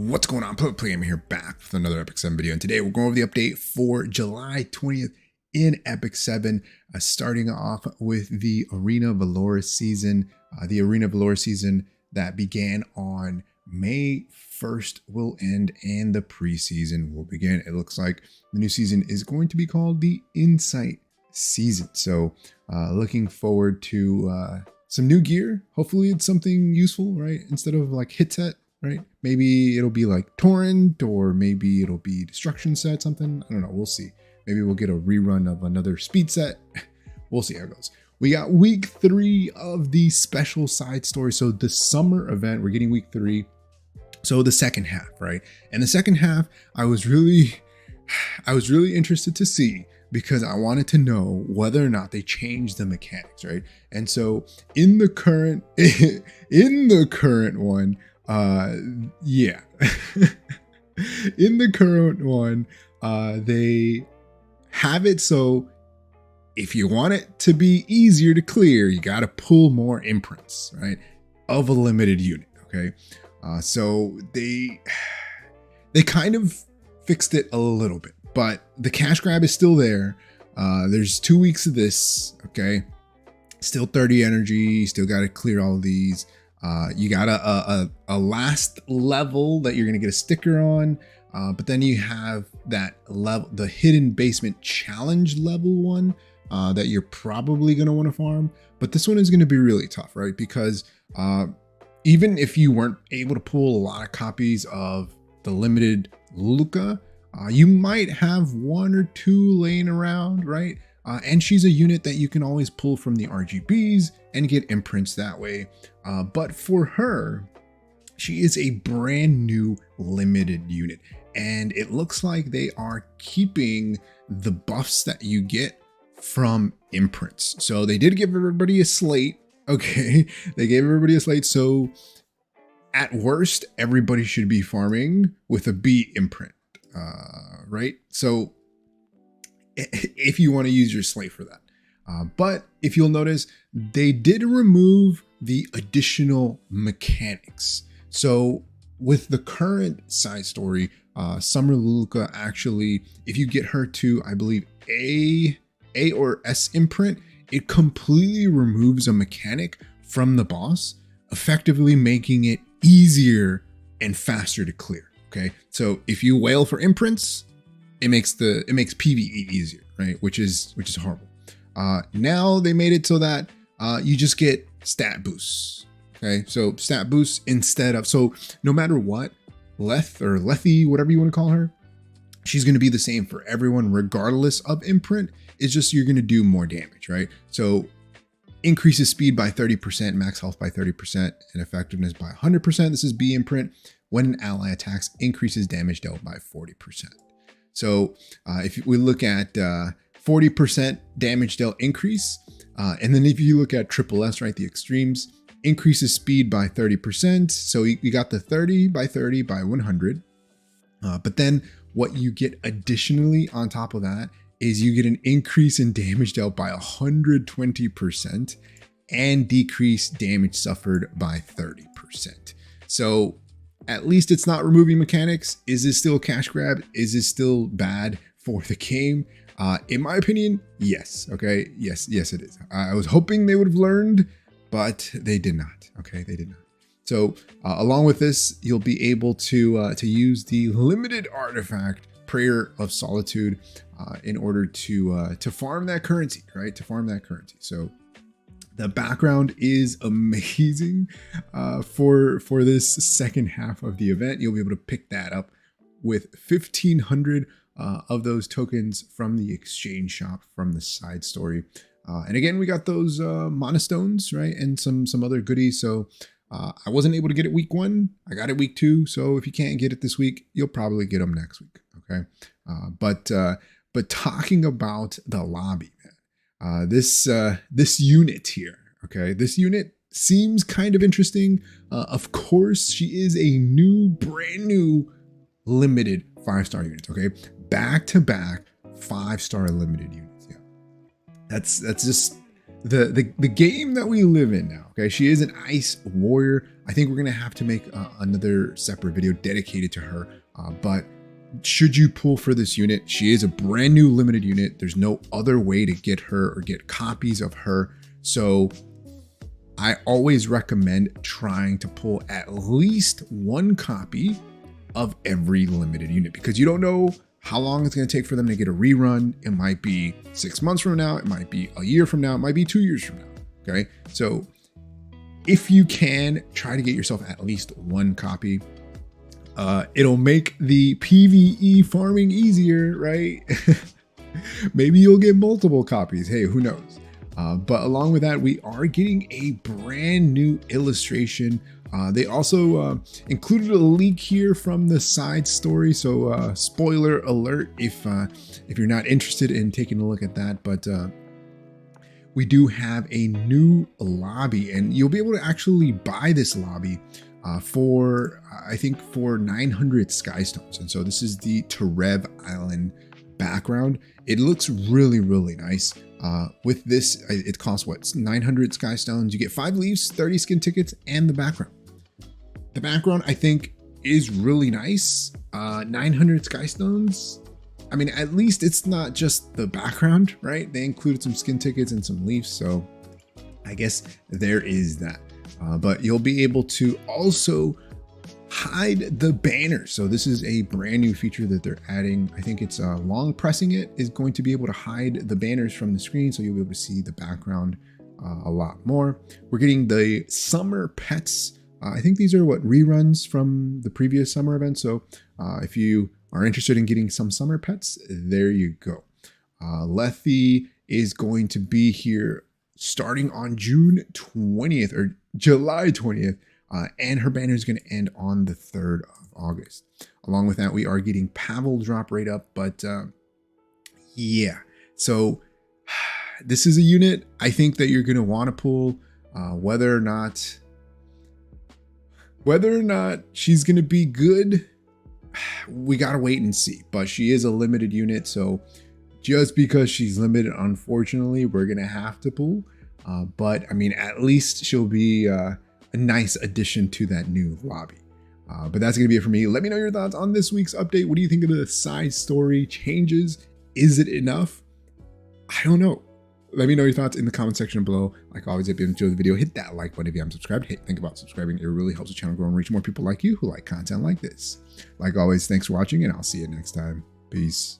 What's going on? Play, I'm here back with another Epic 7 video, and today we're going over the update for July 20th in Epic 7, starting off with the Arena Valora season. The Arena Valora season that began on May 1st will end, and the preseason will begin. It looks like the new season is going to be called the Insight season. So looking forward to some new gear. Hopefully it's something useful, right? Instead of like hit set, right? Maybe it'll be like Torrent, or maybe it'll be Destruction set, something. I don't know. We'll see. Maybe we'll get a rerun of another speed set. We'll see how it goes. We got week 3 of the special side story. So the summer event, we're getting week 3. So the second half, right? And the second half, I was really interested to see, because I wanted to know whether or not they changed the mechanics, right? And so in the current one, yeah. In the current one, they have it so if you want it to be easier to clear, you got to pull more imprints, right? Of a limited unit, okay? So they kind of fixed it a little bit, but the cash grab is still there. There's 2 weeks of this, okay? Still 30 energy, still got to clear all of these. You got a last level that you're going to get a sticker on, but then you have that level, the hidden basement challenge level one, that you're probably going to want to farm. But this one is going to be really tough, right? Because even if you weren't able to pull a lot of copies of the limited Luca, you might have 1 or 2 laying around, right? And she's a unit that you can always pull from the RGBs and get imprints that way. But for her, she is a brand new limited unit. And it looks like they are keeping the buffs that you get from imprints. So they did give everybody a slate. Okay, they gave everybody a slate. So at worst, everybody should be farming with a B imprint, right? So if you want to use your slate for that. But if you'll notice, they did remove the additional mechanics. So with the current side story, Summer Luca actually, if you get her to, I believe, A or S imprint, it completely removes a mechanic from the boss, effectively making it easier and faster to clear. Okay, so if you wail for imprints, it makes PvE easier, right? Which is horrible. Now they made it so that you just get stat boosts. Okay, so stat boosts instead of, so no matter what, Lethe or Lethe, whatever you want to call her, she's going to be the same for everyone regardless of imprint. It's just you're going to do more damage, right? So increases speed by 30%, max health by 30%, and effectiveness by 100%. This is B imprint. When an ally attacks, increases damage dealt by 40%. So if we look at 40% damage dealt increase, and then if you look at triple S, right, the extremes, increases speed by 30%. So you got the 30 by 30 by 100. But then what you get additionally on top of that is you get an increase in damage dealt by 120% and decrease damage suffered by 30%. So at least it's not removing mechanics. Is this still a cash grab? Is this still bad for the game? In my opinion, yes. Okay. Yes, it is. I was hoping they would have learned, but they did not. Okay. They did not. So along with this, you'll be able to use the limited artifact Prayer of Solitude in order to farm that currency, right? To farm that currency. So the background is amazing for this second half of the event. You'll be able to pick that up with 1,500 of those tokens from the exchange shop from the side story. And again, we got those monostones, right? And some other goodies. So I wasn't able to get it week 1. I got it week 2. So if you can't get it this week, you'll probably get them next week. Okay. But talking about the lobby, man, this unit here, okay, this unit seems kind of interesting. Of course, she is a brand new limited 5-star unit. Okay, back to back 5-star limited units. Yeah, that's the game that we live in now. Okay, she is an ice warrior. I think we're gonna have to make another separate video dedicated to her. But should you pull for this unit, she is a brand new limited unit. There's no other way to get her or get copies of her. So I always recommend trying to pull at least one copy of every limited unit, because you don't know how long it's going to take for them to get a rerun. It might be 6 months from now. It might be a year from now. It might be 2 years from now. Okay. So if you can, try to get yourself at least one copy. It'll make the PvE farming easier, right? Maybe you'll get multiple copies. Hey, who knows? But along with that, we are getting a brand new illustration. They also included a leak here from the SideStory. So spoiler alert if you're not interested in taking a look at that. But we do have a new lobby, and you'll be able to actually buy this lobby for, I think, for 900 Skystones. And so this is the Terev Island background. It looks really, really nice. With this, it costs what, 900 Skystones. You get 5 leaves, 30 skin tickets, and the background. The background, I think, is really nice. 900 Skystones. I mean, at least it's not just the background, right? They included some skin tickets and some leaves, so I guess there is that. But you'll be able to also hide the banner. So this is a brand new feature that they're adding. I think it's long pressing it is going to be able to hide the banners from the screen, so you'll be able to see the background a lot more. We're getting the summer pets. I think these are what, reruns from the previous summer event. So if you are interested in getting some summer pets, there you go. Lethe is going to be here starting on June 20th or July 20th. And her banner is going to end on the 3rd of August. Along with that, we are getting Pavel drop rate up. But yeah, so this is a unit I think that you're going to want to pull. Whether or not she's going to be good, we got to wait and see. But she is a limited unit, so just because she's limited, unfortunately, we're going to have to pull. But I mean, at least she'll be a nice addition to that new lobby. But that's going to be it for me. Let me know your thoughts on this week's update. What do you think of the SideStory changes? Is it enough? I don't know. Let me know your thoughts in the comment section below. Like always, if you enjoyed the video, hit that like button. If you haven't subscribed, think about subscribing. It really helps the channel grow and reach more people like you who like content like this. Like always, thanks for watching, and I'll see you next time. Peace.